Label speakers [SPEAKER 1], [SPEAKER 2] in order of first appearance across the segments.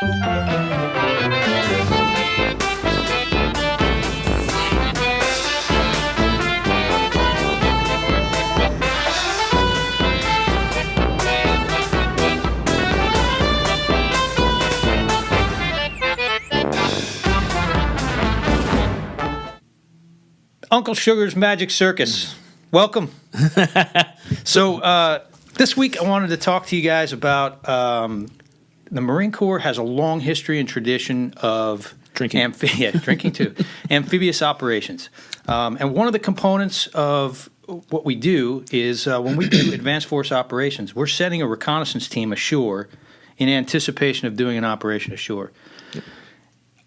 [SPEAKER 1] Uncle Sugar's Magic Circus. Welcome. So this week I wanted to talk to you guys about the Marine Corps has a long history and tradition of
[SPEAKER 2] Drinking.
[SPEAKER 1] Drinking too, amphibious operations. And one of the components of what we do is when we do advanced force operations, we're sending a reconnaissance team ashore in anticipation of doing an operation ashore. Yep.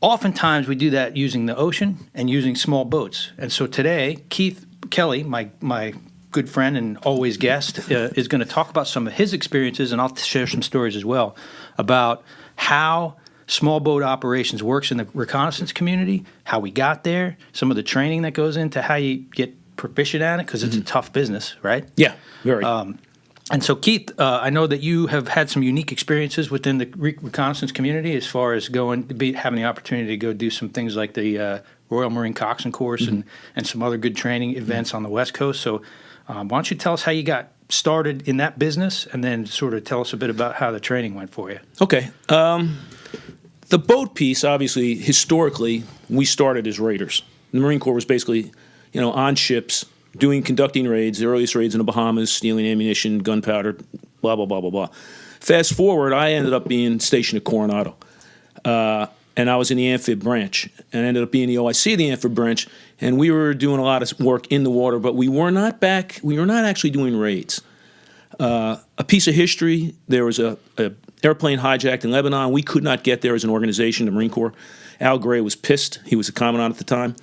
[SPEAKER 1] Oftentimes we do that using the ocean and using small boats. And so today, Keith Kelly, my good friend and always guest, is going to talk about some of his experiences, and I'll share some stories as well about how small boat operations works in the reconnaissance community, how we got there, some of the training that goes into how you get proficient at it, because it's a tough business, right?
[SPEAKER 2] Yeah, very.
[SPEAKER 1] And so, Keith, I know that you have had some unique experiences within the reconnaissance community as far as having the opportunity to go do some things like the Royal Marine Coxswain Course and some other good training events on the West Coast. So why don't you tell us how you got started in that business, and then sort of tell us a bit about how the training went for you.
[SPEAKER 2] Okay. The boat piece, obviously, historically, we started as raiders. The Marine Corps was basically, on ships, conducting raids, the earliest raids in the Bahamas, stealing ammunition, gunpowder, blah, blah, blah, blah, blah. Fast forward, I ended up being stationed at Coronado, and I was in the amphib branch, and ended up being the OIC of the amphib branch, and we were doing a lot of work in the water, but we were not actually doing raids. A piece of history, there was a airplane hijacked in Lebanon. We could not get there as an organization, the Marine Corps. Al Gray was pissed. He was a commandant at the time.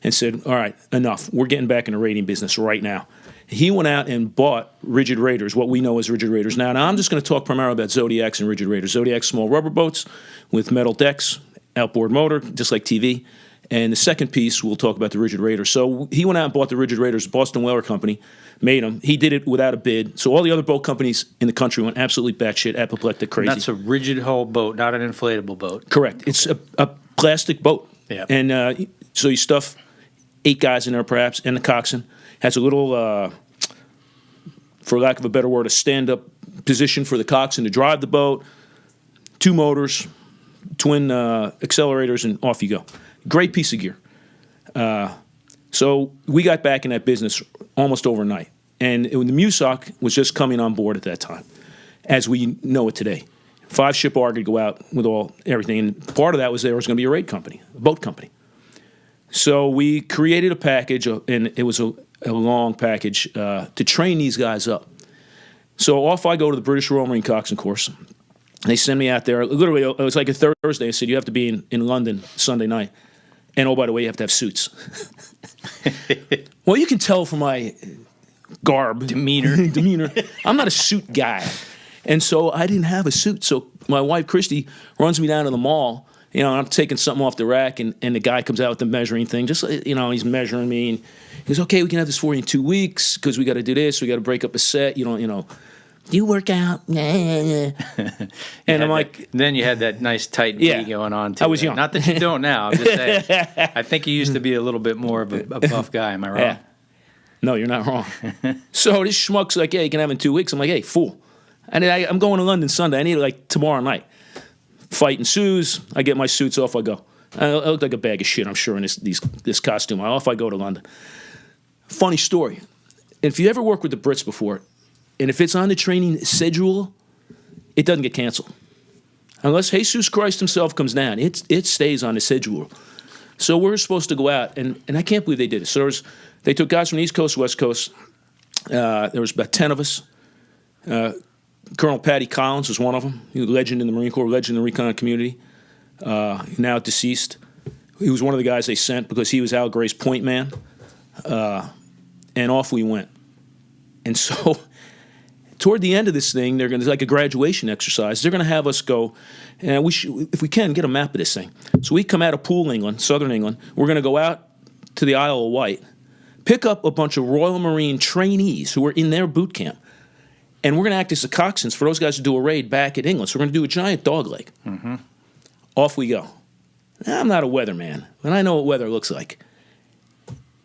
[SPEAKER 2] And said, all right, enough. We're getting back in the raiding business right now. He went out and bought rigid raiders, what we know as rigid raiders. Now I'm just going to talk primarily about zodiacs and rigid raiders. Zodiacs, small rubber boats with metal decks, outboard motor, just like TV. And the second piece, we'll talk about the rigid raiders. So he went out and bought the rigid raiders. Boston Whaler Company made them. He did it without a bid. So all the other boat companies in the country went absolutely batshit, apoplectic crazy.
[SPEAKER 1] That's a rigid hull boat, not an inflatable boat.
[SPEAKER 2] Correct. It's a plastic boat.
[SPEAKER 1] Yeah.
[SPEAKER 2] And so you stuff 8 guys in there, perhaps, and the coxswain. Has a little, for lack of a better word, a stand-up position for the coxswain to drive the boat, 2 motors, twin accelerators, and off you go. Great piece of gear. So we got back in that business almost overnight. And the MUSOC was just coming on board at that time, as we know it today. 5-ship ARG would go out with everything. And part of that was there was going to be a raid company, a boat company. So we created a package, and it was a long package, to train these guys up. So off I go to the British Royal Marine Coxswain Course. They send me out there. Literally, it was like a Thursday. I said, you have to be in London Sunday night. And, oh, by the way, you have to have suits. Well, you can tell from my garb. Demeanor. I'm not a suit guy. And so I didn't have a suit. So my wife, Christy, runs me down to the mall. I'm taking something off the rack, and the guy comes out with the measuring thing. Just, he's measuring me. And he goes, okay, we can have this for you in 2 weeks because we got to do this. We got to break up a set. Do you work out? And I'm like.
[SPEAKER 1] Then you had that nice tight knee going on, too.
[SPEAKER 2] I was young.
[SPEAKER 1] Not that you don't now. I'm just saying. I think you used to be a little bit more of a buff guy. Am I wrong?
[SPEAKER 2] Yeah. No, you're not wrong. So this schmuck's like, yeah, you can have it in 2 weeks. I'm like, hey, fool. I'm going to London Sunday. I need it like tomorrow night. Fight ensues. I get my suits off. I go. I look like a bag of shit, I'm sure, in this costume. Off I go to London. Funny story. If you ever worked with the Brits before, and if it's on the training schedule, it doesn't get canceled. Unless Jesus Christ himself comes down, it stays on the schedule. So we're supposed to go out, and I can't believe they did it. So they took guys from the East Coast, West Coast. There was about 10 of us. Colonel Patty Collins was one of them. He was a legend in the Marine Corps, legend in the recon community, now deceased. He was one of the guys they sent because he was Al Gray's point man. And off we went. And so toward the end of this thing, they're going to like a graduation exercise. They're going to have us go, and if we can, get a map of this thing. So we come out of Poole, England, southern England. We're going to go out to the Isle of Wight, pick up a bunch of Royal Marine trainees who are in their boot camp. And we're going to act as the coxswains for those guys to do a raid back at England. So we're going to do a giant dog leg. Mm-hmm. Off we go. Now, I'm not a weatherman, but I know what weather looks like.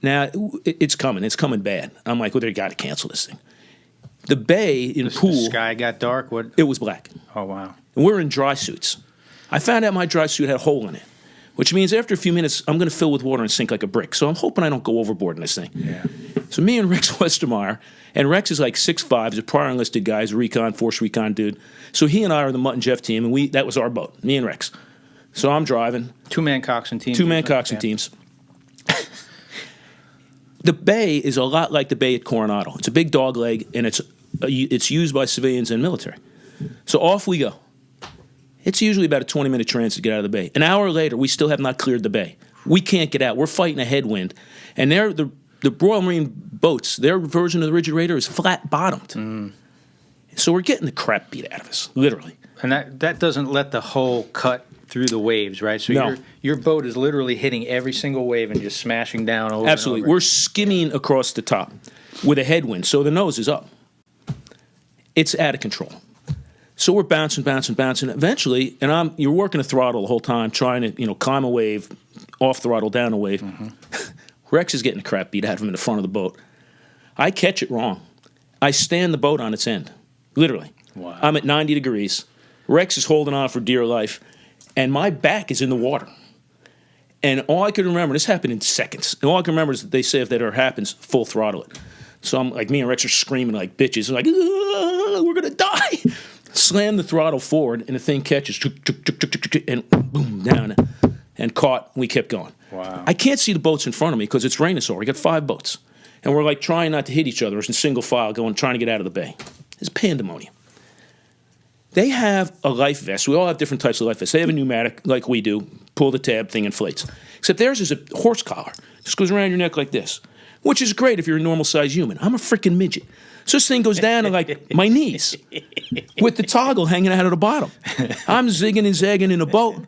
[SPEAKER 2] Now, it's coming. It's coming bad. I'm like, well, they got to cancel this thing. The bay in the pool.
[SPEAKER 1] The sky got dark? What?
[SPEAKER 2] It was black.
[SPEAKER 1] Oh, wow.
[SPEAKER 2] And we're in dry suits. I found out my dry suit had a hole in it, which means after a few minutes, I'm going to fill with water and sink like a brick. So I'm hoping I don't go overboard in this thing.
[SPEAKER 1] Yeah.
[SPEAKER 2] So me and Rex Westermeyer, and Rex is like 6'5", he's a prior enlisted guy, he's a recon, force recon dude. So he and I are the Mutt and Jeff team, and that was our boat, me and Rex. So I'm driving.
[SPEAKER 1] Two-man coxswain teams.
[SPEAKER 2] Two-man coxswain teams. The bay is a lot like the bay at Coronado. It's a big dog leg, and it's used by civilians and military. So off we go. It's usually about a 20-minute transit to get out of the bay. An hour later, we still have not cleared the bay. We can't get out. We're fighting a headwind. And the Royal Marine boats, their version of the Rigid Raider is flat-bottomed. So we're getting the crap beat out of us, literally.
[SPEAKER 1] And that doesn't let the hull cut through the waves, right? So
[SPEAKER 2] No.
[SPEAKER 1] your boat is literally hitting every single wave and just smashing down over
[SPEAKER 2] Absolutely.
[SPEAKER 1] and over.
[SPEAKER 2] We're skimming across the top with a headwind, so the nose is up. It's out of control. So we're bouncing. Eventually, and you're working the throttle the whole time, trying to climb a wave, off throttle, down a wave. Mm-hmm. Rex is getting the crap beat out of him in the front of the boat. I catch it wrong. I stand the boat on its end, literally.
[SPEAKER 1] Wow.
[SPEAKER 2] I'm at 90 degrees. Rex is holding on for dear life, and my back is in the water. And all I can remember, this happened in seconds, and all I can remember is that they say if that ever happens, full throttle it. So I'm like, me and Rex are screaming like bitches. I'm like, we're going to die. Slam the throttle forward, and the thing catches, and boom, down, and caught. We kept going.
[SPEAKER 1] Wow.
[SPEAKER 2] I can't see the boats in front of me because it's raining so hard. We got 5 boats. And we're like trying not to hit each other in single file, trying to get out of the bay. It's pandemonium. They have a life vest. We all have different types of life vests. They have a pneumatic, like we do. Pull the tab, thing inflates. Except theirs is a horse collar. Just goes around your neck like this, which is great if you're a normal-sized human. I'm a freaking midget. So this thing goes down to like my knees with the toggle hanging out of the bottom. I'm zigging and zagging in a boat.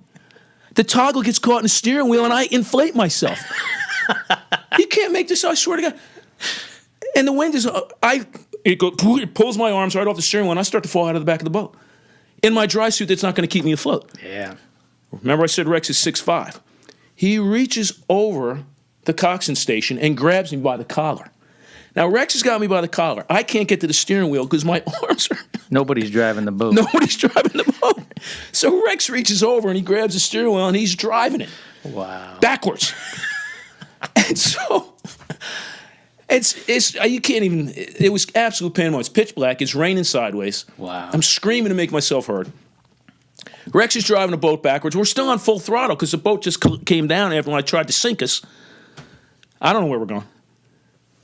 [SPEAKER 2] The toggle gets caught in the steering wheel, and I inflate myself. You can't make this, I swear to God. And the wind is, it pulls my arms right off the steering wheel, and I start to fall out of the back of the boat. In my dry suit, that's not going to keep me afloat.
[SPEAKER 1] Yeah.
[SPEAKER 2] Remember I said Rex is 6'5". He reaches over the coxswain station and grabs me by the collar. Now, Rex has got me by the collar. I can't get to the steering wheel because my arms are...
[SPEAKER 1] Nobody's driving the boat.
[SPEAKER 2] Nobody's driving the boat. So Rex reaches over and he grabs the steering wheel and he's driving it.
[SPEAKER 1] Wow.
[SPEAKER 2] Backwards. And so... It's you can't even... It was absolute pandemonium. It's pitch black. It's raining sideways.
[SPEAKER 1] Wow.
[SPEAKER 2] I'm screaming to make myself heard. Rex is driving the boat backwards. We're still on full throttle because the boat just came down after when I tried to sink us. I don't know where we're going.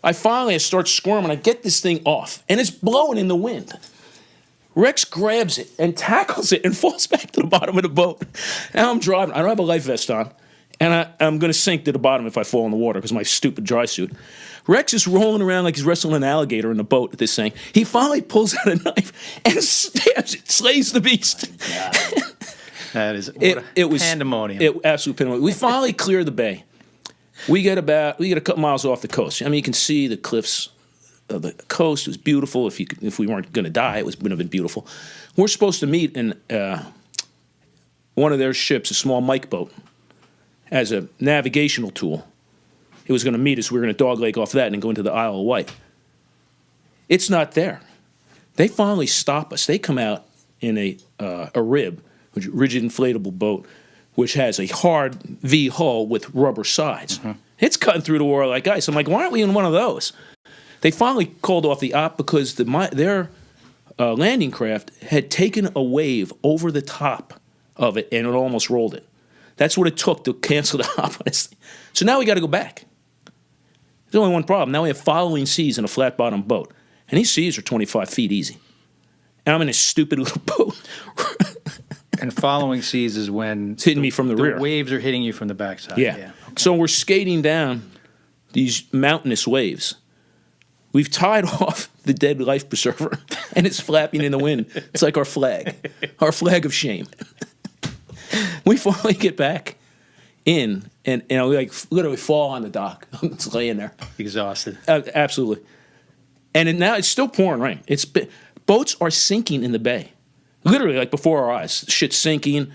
[SPEAKER 2] I finally start squirming. I get this thing off, and it's blowing in the wind. Rex grabs it and tackles it and falls back to the bottom of the boat. Now I'm driving. I don't have a life vest on, and I'm going to sink to the bottom if I fall in the water because of my stupid dry suit. Rex is rolling around like he's wrestling an alligator in the boat at this thing. He finally pulls out a knife and stabs it, slays the beast.
[SPEAKER 1] Oh, that is
[SPEAKER 2] it was
[SPEAKER 1] pandemonium.
[SPEAKER 2] Absolute pandemonium. We finally clear the bay. We get a couple miles off the coast. I mean, you can see the cliffs of the coast. It was beautiful. If we weren't going to die, it would have been beautiful. We're supposed to meet in one of their ships, a small Mike boat, as a navigational tool. It was going to meet us. We were going to dogleg off that and then go into the Isle of Wight. It's not there. They finally stop us. They come out in a rib, which is a rigid inflatable boat, which has a hard V hull with rubber sides. Mm-hmm. It's cutting through the water like ice. I'm like, why aren't we in one of those? They finally called off the op because their landing craft had taken a wave over the top of it and it almost rolled it. That's what it took to cancel the op on this thing. So now we got to go back. There's only one problem. Now we have following seas in a flat-bottom boat. And these seas are 25 feet easy. And I'm in a stupid little boat.
[SPEAKER 1] And following seas is when...
[SPEAKER 2] It's hitting me from the rear.
[SPEAKER 1] The waves are hitting you from the backside.
[SPEAKER 2] Yeah.
[SPEAKER 1] Okay.
[SPEAKER 2] So we're skating down these mountainous waves. We've tied off the dead life preserver, and it's flapping in the wind. It's like our flag of shame. We finally get back in, and we like literally fall on the dock. I'm just laying there,
[SPEAKER 1] Exhausted.
[SPEAKER 2] absolutely. And now it's still pouring rain. Boats are sinking in the bay, literally like before our eyes. Shit's sinking.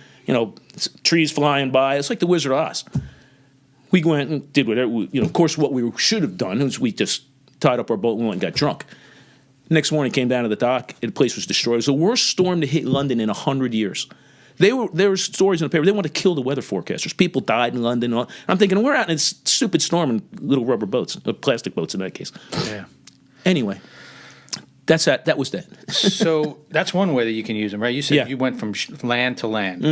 [SPEAKER 2] trees flying by. It's like the Wizard of Oz. We went and did whatever. Of course, what we should have done is we just tied up our boat and went and got drunk. Next morning, came down to the dock, and the place was destroyed. It was the worst storm to hit London in 100 years. There were stories in the paper. They wanted to kill the weather forecasters. People died in London. And I'm thinking, we're out in this stupid storm in little rubber boats, plastic boats in that case.
[SPEAKER 1] Yeah.
[SPEAKER 2] Anyway, that's that. That was that.
[SPEAKER 1] So that's one way that you can use them, right? You said you went from land to land,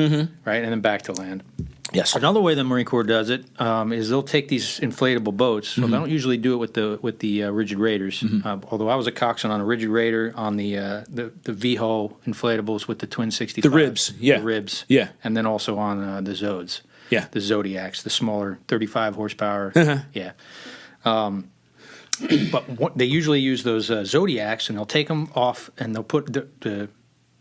[SPEAKER 1] right, and then back to land.
[SPEAKER 2] Yes.
[SPEAKER 1] Another way the Marine Corps does it is they'll take these inflatable boats. So they don't usually do it with the rigid raiders. Although I was a coxswain on a rigid raider on the V-hull inflatables with the twin 65s.
[SPEAKER 2] The ribs, yeah.
[SPEAKER 1] The ribs.
[SPEAKER 2] Yeah.
[SPEAKER 1] And then also on the Zodes.
[SPEAKER 2] Yeah.
[SPEAKER 1] The Zodiacs, the smaller 35 horsepower. Yeah. But they usually use those Zodiacs, and they'll take them off, and they'll put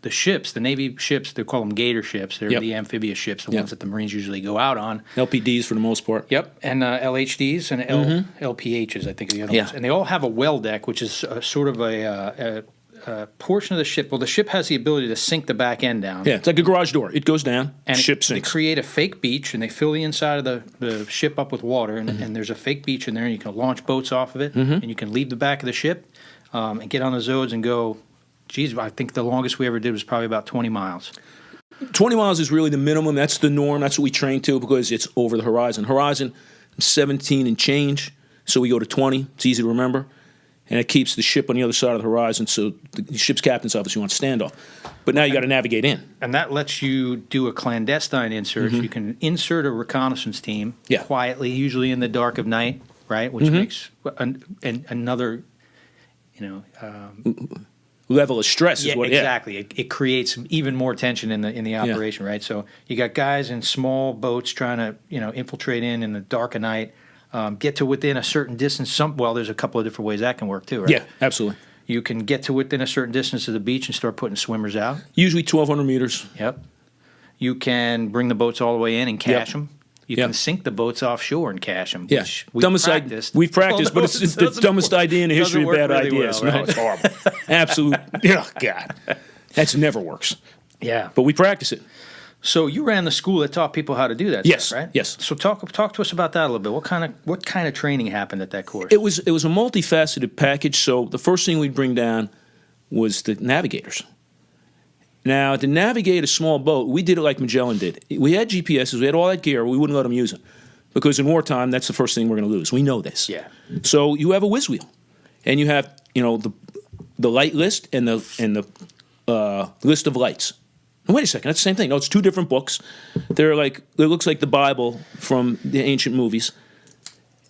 [SPEAKER 1] the ships, the Navy ships, they call them gator ships. They're the amphibious ships, the ones that the Marines usually go out on.
[SPEAKER 2] LPDs for the most part.
[SPEAKER 1] Yep, and LHDs and LPHs, I think are the other ones. And they all have a well deck, which is sort of a portion of the ship. Well, the ship has the ability to sink the back end down.
[SPEAKER 2] Yeah, it's like a garage door. It goes down,
[SPEAKER 1] and
[SPEAKER 2] ship sinks.
[SPEAKER 1] They create a fake beach, and they fill the inside of the ship up with water, and there's a fake beach in there, and you can launch boats off of it, and you can leave the back of the ship and get on the Zodes and go. Geez, I think the longest we ever did was probably about 20 miles.
[SPEAKER 2] 20 miles is really the minimum. That's the norm. That's what we train to because it's over the horizon. Horizon, 17 and change, so we go to 20. It's easy to remember. And it keeps the ship on the other side of the horizon, so the ship's captain's obviously wants standoff. But now you got to navigate in.
[SPEAKER 1] And that lets you do a clandestine insert. You can insert a reconnaissance team quietly, usually in the dark of night, right? Which makes another,
[SPEAKER 2] level of stress is what
[SPEAKER 1] exactly. It creates even more tension in the operation, right? So you got guys in small boats trying to infiltrate in the dark of night, get to within a certain distance. There's a couple of different ways that can work too, right?
[SPEAKER 2] Yeah, absolutely.
[SPEAKER 1] You can get to within a certain distance of the beach and start putting swimmers out.
[SPEAKER 2] Usually 1,200 meters.
[SPEAKER 1] Yep. You can bring the boats all the way in and cache them. You can sink the boats offshore and cache them.
[SPEAKER 2] Yeah, we've practiced, but it's the dumbest idea in the history of bad ideas.
[SPEAKER 1] Well, right?
[SPEAKER 2] No, it's horrible. Absolute. Oh, God. That never works.
[SPEAKER 1] Yeah.
[SPEAKER 2] But we practice it.
[SPEAKER 1] So you ran the school that taught people how to do that
[SPEAKER 2] Yes,
[SPEAKER 1] stuff, right?
[SPEAKER 2] yes.
[SPEAKER 1] So talk to us about that a little bit. What kind of training happened at that course?
[SPEAKER 2] It was a multifaceted package. So the first thing we'd bring down was the navigators. Now, to navigate a small boat, we did it like Magellan did. We had GPSs, we had all that gear, we wouldn't let them use it. Because in wartime, that's the first thing we're going to lose. We know this.
[SPEAKER 1] Yeah.
[SPEAKER 2] So you have a whiz wheel. And you have, the light list and the list of lights. And wait a second, that's the same thing. No, it's two different books. They're like, it looks like the Bible from the ancient movies.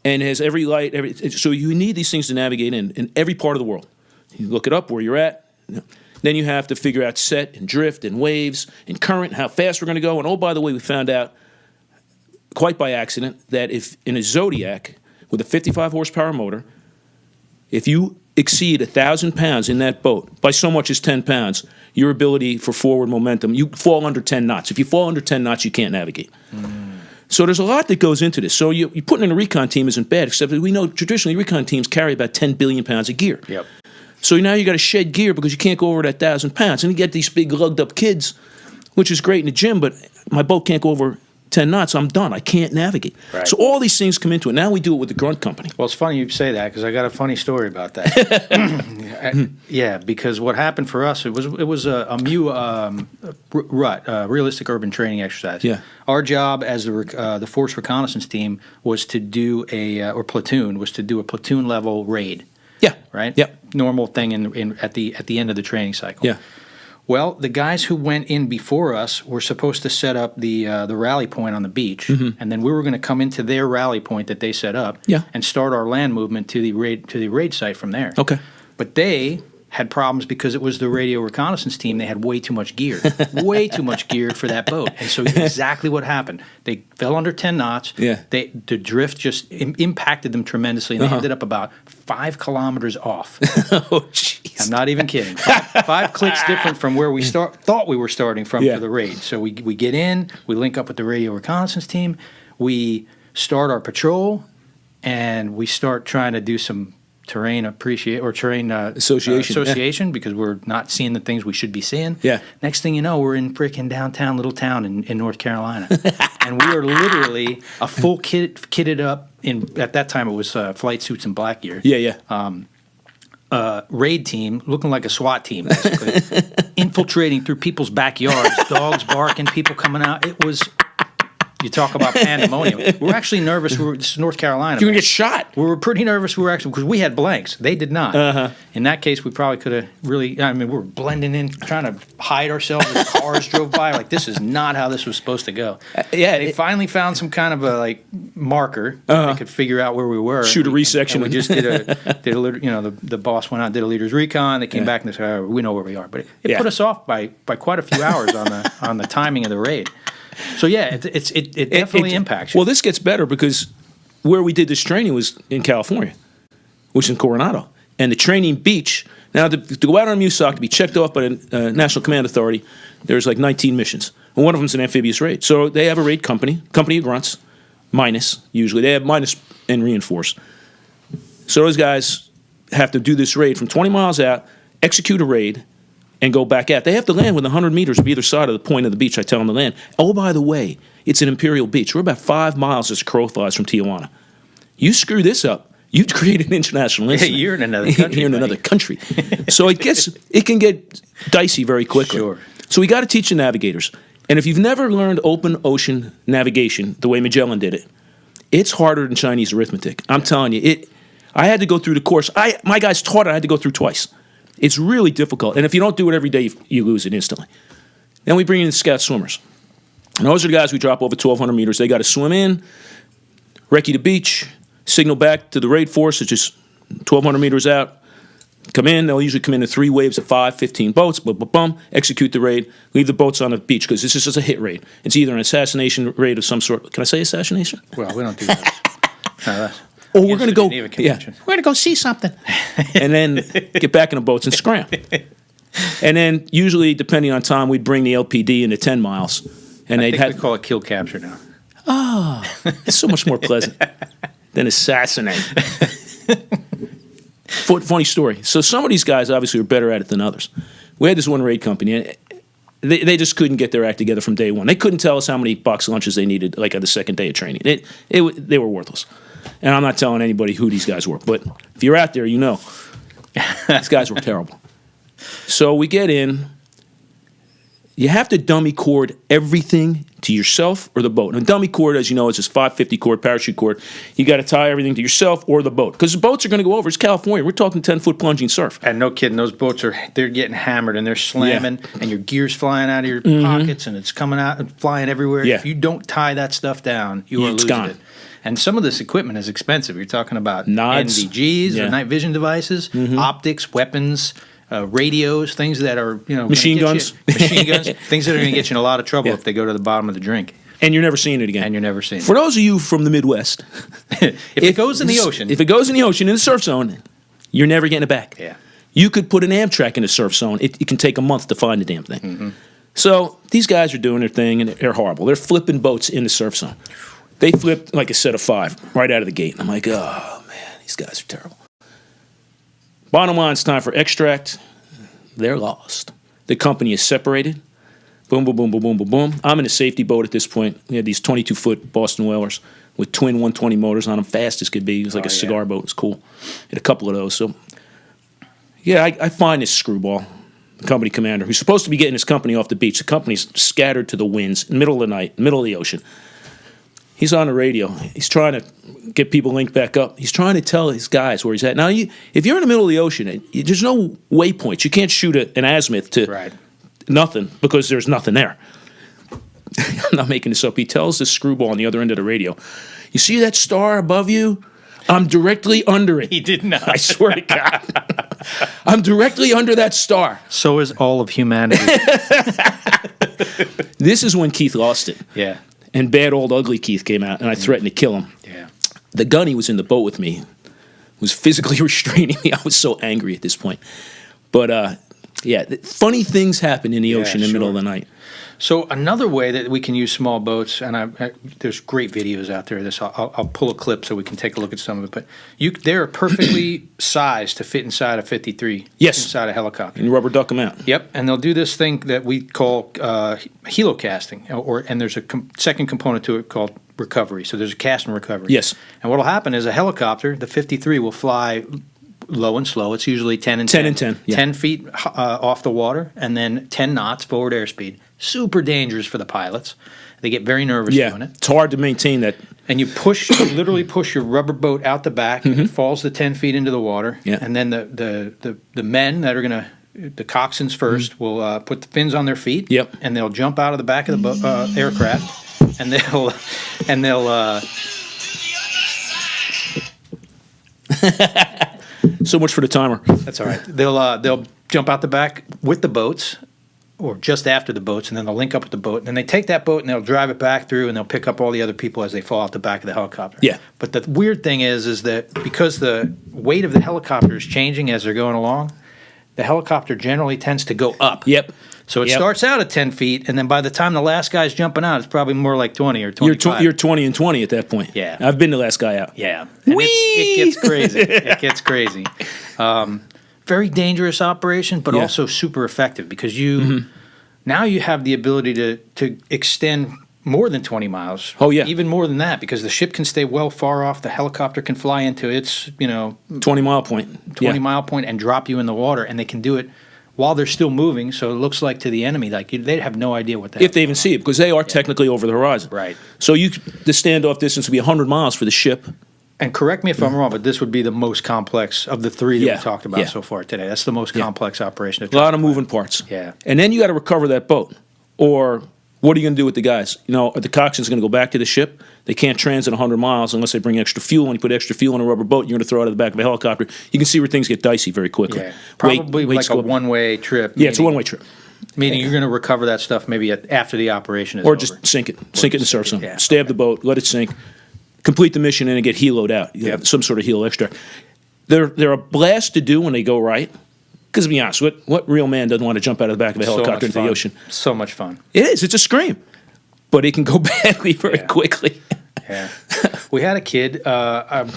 [SPEAKER 2] And it has every light, so you need these things to navigate in every part of the world. You look it up where you're at. Then you have to figure out set and drift and waves and current, how fast we're going to go. And oh, by the way, we found out quite by accident that if in a Zodiac with a 55 horsepower motor, if you exceed 1,000 pounds in that boat by so much as 10 pounds, your ability for forward momentum, you fall under 10 knots. If you fall under 10 knots, you can't navigate. So there's a lot that goes into this. So you putting in a recon team isn't bad, except that we know traditionally recon teams carry about 10 billion pounds of gear.
[SPEAKER 1] Yep.
[SPEAKER 2] So now you got to shed gear because you can't go over that 1,000 pounds. And you get these big lugged up kids, which is great in the gym, but my boat can't go over 10 knots. I'm done. I can't navigate. Right. So all these things come into it. Now we do it with the grunt company.
[SPEAKER 1] Well, it's funny you say that because I got a funny story about that. Yeah, because what happened for us, it was a realistic urban training exercise.
[SPEAKER 2] Yeah.
[SPEAKER 1] Our job as the force reconnaissance team was to do a platoon level raid.
[SPEAKER 2] Yeah.
[SPEAKER 1] Right?
[SPEAKER 2] Yep.
[SPEAKER 1] Normal thing at the end of the training cycle.
[SPEAKER 2] Yeah.
[SPEAKER 1] Well, the guys who went in before us were supposed to set up the rally point on the beach, and then we were going to come into their rally point that they set up, and start our land movement to the raid site from there.
[SPEAKER 2] Okay.
[SPEAKER 1] But they had problems because it was the radio reconnaissance team. They had way too much gear for that boat, and so exactly what happened. They fell under 10 knots.
[SPEAKER 2] Yeah.
[SPEAKER 1] The drift just impacted them tremendously, and they ended up about 5 kilometers off.
[SPEAKER 2] Oh, jeez.
[SPEAKER 1] I'm not even kidding. Five clicks different from where we thought we were starting from for the raid. So we get in, we link up with the radio reconnaissance team, we start our patrol, and we start trying to do some terrain
[SPEAKER 2] Association,
[SPEAKER 1] because we're not seeing the things we should be seeing.
[SPEAKER 2] Yeah.
[SPEAKER 1] Next thing you know, we're in freaking downtown little town in North Carolina, and we are literally a full kitted up at that time it was flight suits and black gear.
[SPEAKER 2] Yeah.
[SPEAKER 1] Raid team looking like a SWAT team, basically, infiltrating through people's backyards, dogs barking, people coming out. It was, you talk about pandemonium. We were actually nervous. This is North Carolina.
[SPEAKER 2] You're going to get shot.
[SPEAKER 1] We were pretty nervous. Because we had blanks. They did not. In that case, we probably could have we were blending in, trying to hide ourselves as cars drove by. Like, this is not how this was supposed to go. They finally found some kind of a marker. They could figure out where we were.
[SPEAKER 2] Shoot a resection.
[SPEAKER 1] And we just did a the boss went out and did a leader's recon. They came back and they said, oh, we know where we are. But it put us off by quite a few hours on the timing of the raid. So yeah, it definitely impacts you.
[SPEAKER 2] Well, this gets better because where we did this training was in California, which is in Coronado, and the training beach. Now to go out on MUSOC to be checked off by the National Command Authority, there's 19 missions, and one of them's an amphibious raid. So they have a raid company of grunts, minus usually. They have minus and reinforce. So those guys have to do this raid from 20 miles out, execute a raid, and go back out. They have to land within 100 meters of either side of the point of the beach I tell them to land. Oh, by the way, it's an imperial beach. We're about 5 miles as a crow flies from Tijuana. You screw this up, you've created an international incident.
[SPEAKER 1] You're in another country.
[SPEAKER 2] You're in another country. So it can get dicey very quickly.
[SPEAKER 1] Sure.
[SPEAKER 2] So we got to teach the navigators. And if you've never learned open ocean navigation the way Magellan did it, it's harder than Chinese arithmetic. I'm telling you, I had to go through the course. My guys taught it. I had to go through twice. It's really difficult. And if you don't do it every day, you lose it instantly. Then we bring in the scout swimmers. And those are the guys we drop over 1,200 meters. They got to swim in, recce the beach, signal back to the raid force, which is 1,200 meters out. Come in. They'll usually come in 3 waves of 5, 15 boats. Execute the raid. Leave the boats on the beach because this is just a hit raid. It's either an assassination raid of some sort. Can I say assassination?
[SPEAKER 1] Well, we don't do that.
[SPEAKER 2] Or we're going to go.
[SPEAKER 1] Yeah,
[SPEAKER 2] we're going to go see something, and then get back in the boats and scram. And then usually, depending on time, we'd bring the LPD into 10 miles, and
[SPEAKER 1] we call it kill capture now.
[SPEAKER 2] Oh, it's so much more pleasant than assassinate. Funny story. So some of these guys obviously were better at it than others. We had this one raid company, and they just couldn't get their act together from day one. They couldn't tell us how many box lunches they needed, on the second day of training. They were worthless. And I'm not telling anybody who these guys were, but if you're out there, you know. These guys were terrible. So we get in. You have to dummy cord everything to yourself or the boat. And a dummy cord, as you know, is this 550 cord, parachute cord. You got to tie everything to yourself or the boat. Because the boats are going to go over. It's California. We're talking 10-foot plunging surf.
[SPEAKER 1] And no kidding, those boats they're getting hammered and they're slamming and your gear's flying out of your pockets and it's coming out and flying everywhere.
[SPEAKER 2] Yeah.
[SPEAKER 1] If you don't tie that stuff down, you are losing
[SPEAKER 2] gone.
[SPEAKER 1] it. And some of this equipment is expensive. You're talking about
[SPEAKER 2] Nods.
[SPEAKER 1] NVGs or night vision devices, optics, weapons, radios, things that are
[SPEAKER 2] Machine guns,
[SPEAKER 1] things that are going to get you in a lot of trouble if they go to the bottom of the drink.
[SPEAKER 2] And you're never seeing it again.
[SPEAKER 1] And you're never seeing it.
[SPEAKER 2] For those of you from the Midwest,
[SPEAKER 1] if it goes in the ocean,
[SPEAKER 2] in the surf zone, you're never getting it back.
[SPEAKER 1] Yeah.
[SPEAKER 2] You could put an Amtrak in the surf zone. It can take a month to find the damn thing. So these guys are doing their thing, and they're horrible. They're flipping boats in the surf zone. They flipped like a set of 5 right out of the gate. I'm like, oh, man, these guys are terrible. Bottom line, it's time for extract. They're lost. The company is separated. Boom, boom, boom, boom, boom, boom, boom. I'm in a safety boat at this point. We had these 22-foot Boston Whalers with twin 120 motors on them, fast as could be. It was like a cigar boat. It was cool. Had a couple of those. So, yeah, I find this screwball, the company commander, who's supposed to be getting his company off the beach. The company's scattered to the winds, middle of the night, middle of the ocean. He's on the radio. He's trying to get people linked back up. He's trying to tell his guys where he's at. Now, if you're in the middle of the ocean, there's no waypoints. You can't shoot an azimuth to nothing because there's nothing there. I'm not making this up. He tells this screwball on the other end of the radio, you see that star above you? I'm directly under it.
[SPEAKER 1] He did not.
[SPEAKER 2] I swear to God. I'm directly under that star.
[SPEAKER 1] So is all of humanity.
[SPEAKER 2] This is when Keith lost it.
[SPEAKER 1] Yeah.
[SPEAKER 2] And bad old ugly Keith came out, and I threatened to kill him.
[SPEAKER 1] Yeah.
[SPEAKER 2] The gunny was in the boat with me, was physically restraining me. I was so angry at this point. But, funny things happen in the ocean in the middle of the night.
[SPEAKER 1] So another way that we can use small boats, and there's great videos out there of this. I'll pull a clip so we can take a look at some of it. But they're perfectly sized to fit inside a 53.
[SPEAKER 2] Yes.
[SPEAKER 1] Inside a helicopter.
[SPEAKER 2] And you rubber duck them out.
[SPEAKER 1] Yep, and they'll do this thing that we call helo casting, and there's a second component to it called recovery. So there's a cast and recovery.
[SPEAKER 2] Yes.
[SPEAKER 1] And what will happen is a helicopter, the 53, will fly low and slow. It's usually 10 and 10.
[SPEAKER 2] 10 and 10, yeah.
[SPEAKER 1] 10 feet off the water, and then 10 knots forward airspeed. Super dangerous for the pilots. They get very nervous doing it.
[SPEAKER 2] It's hard to maintain that.
[SPEAKER 1] And you literally push your rubber boat out the back, and it falls the 10 feet into the water.
[SPEAKER 2] Yeah.
[SPEAKER 1] And then the men that are going to, the coxswains first, will put the fins on their feet.
[SPEAKER 2] Yep.
[SPEAKER 1] And they'll jump out of the back of the aircraft, and they'll
[SPEAKER 2] So much for the timer.
[SPEAKER 1] That's all right. They'll jump out the back with the boats, or just after the boats, and then they'll link up with the boat. And then they take that boat and they'll drive it back through, and they'll pick up all the other people as they fall out the back of the helicopter.
[SPEAKER 2] Yeah.
[SPEAKER 1] But the weird thing is that because the weight of the helicopter is changing as they're going along, the helicopter generally tends to go up.
[SPEAKER 2] Yep.
[SPEAKER 1] So it starts out at 10 feet, and then by the time the last guy's jumping out, it's probably more like 20 or 25.
[SPEAKER 2] You're 20 and 20 at that point.
[SPEAKER 1] Yeah.
[SPEAKER 2] I've been the last guy out.
[SPEAKER 1] Yeah. And it gets crazy. It gets crazy. Very dangerous operation, but also super effective because now you have the ability to extend more than 20 miles.
[SPEAKER 2] Oh, yeah.
[SPEAKER 1] Even more than that, because the ship can stay well far off. The helicopter can fly into its
[SPEAKER 2] 20-mile point.
[SPEAKER 1] 20-mile point and drop you in the water, and they can do it while they're still moving. So it looks like to the enemy, like they have no idea what that.
[SPEAKER 2] If they even see it, because they are technically over the horizon.
[SPEAKER 1] Right.
[SPEAKER 2] So the standoff distance would be 100 miles for the ship.
[SPEAKER 1] And correct me if I'm wrong, but this would be the most complex of the three that we talked about so far today. That's the most complex operation.
[SPEAKER 2] A lot of moving parts.
[SPEAKER 1] Yeah.
[SPEAKER 2] And then you got to recover that boat. Or what are you going to do with the guys? Are the coxswains going to go back to the ship? They can't transit 100 miles unless they bring extra fuel. When you put extra fuel in a rubber boat, you're going to throw it out of the back of a helicopter. You can see where things get dicey very quickly.
[SPEAKER 1] Yeah. Probably like a one-way trip.
[SPEAKER 2] Yeah, it's a one-way trip.
[SPEAKER 1] Meaning you're going to recover that stuff maybe after the operation is
[SPEAKER 2] or
[SPEAKER 1] over.
[SPEAKER 2] just sink it. Sink it in the surf zone.
[SPEAKER 1] Yeah.
[SPEAKER 2] Stab the boat, let it sink. Complete the mission and then get heloed out. You have some sort of helo extract. They're a blast to do when they go right. Because to be honest, what real man doesn't want to jump out of the back of a helicopter into the ocean?
[SPEAKER 1] So much fun.
[SPEAKER 2] It is. It's a scream. But it can go badly very quickly.
[SPEAKER 1] Yeah. We had a kid. I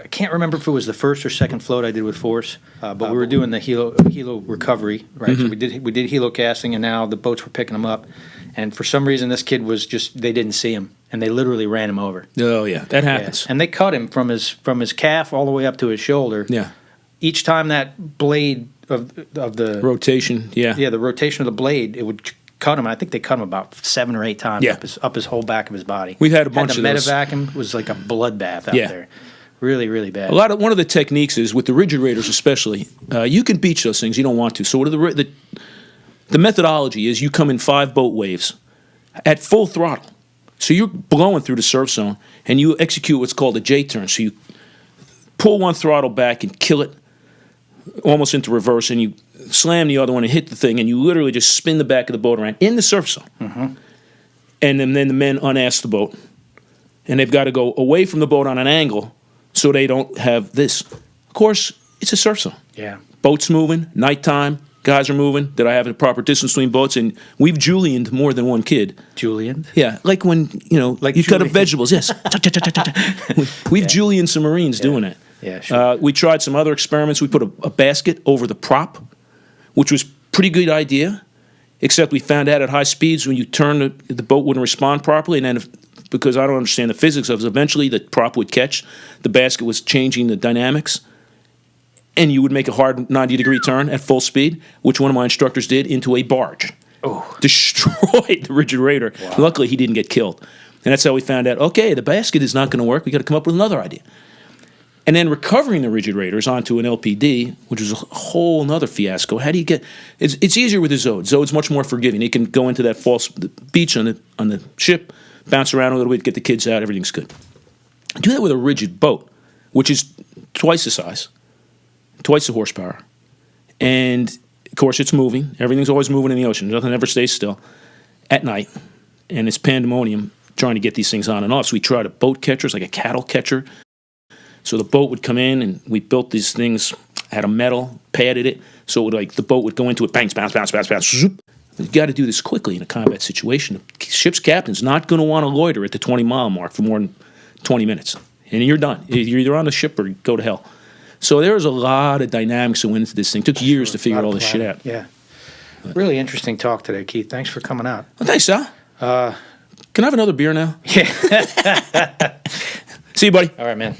[SPEAKER 1] can't remember if it was the first or second float I did with Force, but we were doing the helo recovery, right? So we did helo casting, and now the boats were picking them up. And for some reason, this kid they didn't see him, and they literally ran him over.
[SPEAKER 2] Oh, yeah. That happens.
[SPEAKER 1] Yeah. And they cut him from his calf all the way up to his shoulder.
[SPEAKER 2] Yeah.
[SPEAKER 1] Each time that blade of the
[SPEAKER 2] rotation,
[SPEAKER 1] the rotation of the blade, it would cut him. I think they cut him about 7 or 8 times up his whole back of his body.
[SPEAKER 2] We've had a bunch of those.
[SPEAKER 1] The medevac him was like a bloodbath out there. Really, really bad.
[SPEAKER 2] One of the techniques is with the rigid raiders, especially. You can beach those things. You don't want to. So the methodology is you come in 5 boat waves at full throttle. So you're blowing through the surf zone, and you execute what's called a J turn. So you pull one throttle back and kill it almost into reverse, and you slam the other one and hit the thing, and you literally just spin the back of the boat around in the surf zone. Mm-hmm. And then the men unass the boat, and they've got to go away from the boat on an angle so they don't have this. Of course, it's a surf zone.
[SPEAKER 1] Yeah.
[SPEAKER 2] Boats moving, nighttime, guys are moving. Did I have the proper distance between boats? And we've Julianed more than one kid.
[SPEAKER 1] Julianed?
[SPEAKER 2] Yeah, like when, you cut up vegetables, yes. We've Julianed some Marines doing that.
[SPEAKER 1] Yeah, sure.
[SPEAKER 2] We tried some other experiments. We put a basket over the prop, which was a pretty good idea, except we found out at high speeds when you turn the boat wouldn't respond properly, and then because I don't understand the physics of it, eventually the prop would catch. The basket was changing the dynamics, and you would make a hard 90-degree turn at full speed, which one of my instructors did, into a barge. Oh. Destroyed the rigid raider. Wow. Luckily, he didn't get killed. And that's how we found out, okay, the basket is not going to work. We got to come up with another idea. And then recovering the rigid raiders onto an LPD, which was a whole other fiasco. How do you get? It's easier with the Zod. Zod's much more forgiving. It can go into that false beach on the ship, bounce around a little bit, get the kids out. Everything's good. Do that with a rigid boat, which is twice the size, twice the horsepower, and of course it's moving. Everything's always moving in the ocean. Nothing ever stays still at night, and it's pandemonium trying to get these things on and off. So we tried a boat catcher, it's like a cattle catcher. So the boat would come in, and we built these things, had a metal, padded it, so it would, the boat would go into it, bounce, bounce, bounce, bounce, bounce, zoop. You got to do this quickly in a combat situation. The ship's captain's not going to want to loiter at the 20-mile mark for more than 20 minutes. And you're done. You're either on the ship or go to hell. So there was a lot of dynamics that went into this thing. It took years to figure all this shit out.
[SPEAKER 1] Yeah. Really interesting talk today, Keith. Thanks for coming out.
[SPEAKER 2] Well, thanks, Sal. Can I have another beer now?
[SPEAKER 1] Yeah.
[SPEAKER 2] See you, buddy.
[SPEAKER 1] All right, man.